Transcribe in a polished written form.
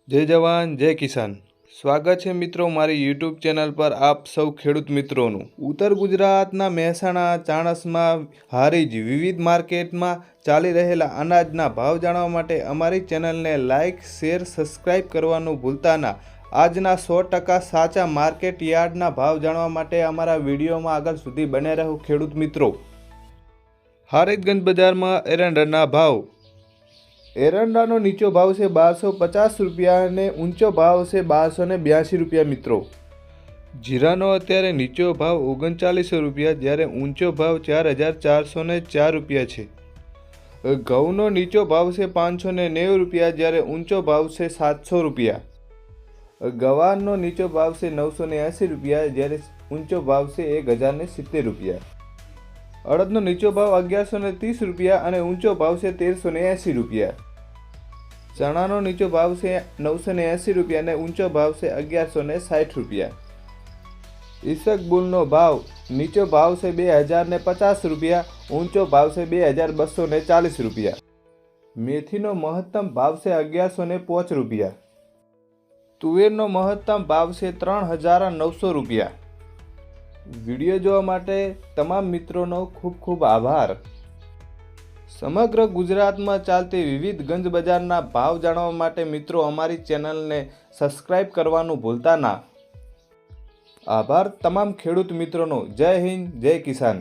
जय जवान जय किसान। स्वागत है मित्रों मारी यूट्यूब चैनल पर आप सौ खेडूत मित्रों। उत्तर गुजरातना મહેસાણા ચાણસમાં હારીજ વિવિધ માર્કેટમાં ચાલી રહેલા અનાજના ભાવ જાણવા માટે અમારી ચેનલને લાઇક શેર સબસ્ક્રાઇબ કરવાનું ભૂલતા ના। આજના 100% સાચા માર્કેટ યાર્ડના ભાવ જાણવા માટે અમારા વિડીયોમાં આગળ સુધી બને રહો ખેડૂત મિત્રો। હારીજગંજ બજારમાં એરંડાના ભાવ। एरंडानो नीचो भाव से 1250 रुपया ने ऊंचो भाव से 1282 रुपया मित्रों। जीरानो अत्यारे नीचो भाव 3900 रुपया ज्यारे ऊंचो भाव 4404 रुपया है। घऊनो नीचो भाव से 590 रुपया ज्यारे ऊंचो भाव से 700 रुपया। गवारनो नीचो भाव से 980 रुपया ज्यारे ऊंचो भाव से 1070 रुपया। अड़दनो नीचो भाव 1130 रुपया और ऊंचो भाव से 1380 रुपया। चनानो नीचो भाव से 980 रुपया ने ऊंचो भाव से 1160 रुपया। ईसबगुलनो भाव नीचो भाव से 2050 रुपया ऊंचो भाव से 2240 रुपया। मेथीनो महत्तम भाव से 1105 रुपया। तुवेरनो महत्तम भाव से 3900 रुपया। वीडियो जोवा माटे तमाम मित्रों खूब खूब आभार। समग्र गुजरात में चालती विविध गंज बजारना भाव जाणवा माटे मित्रों अमारी चेनल ने सब्सक्राइब करवानुं भूलता ना। आभार तमाम खेडूत मित्रों। जय हिंद जय किसान।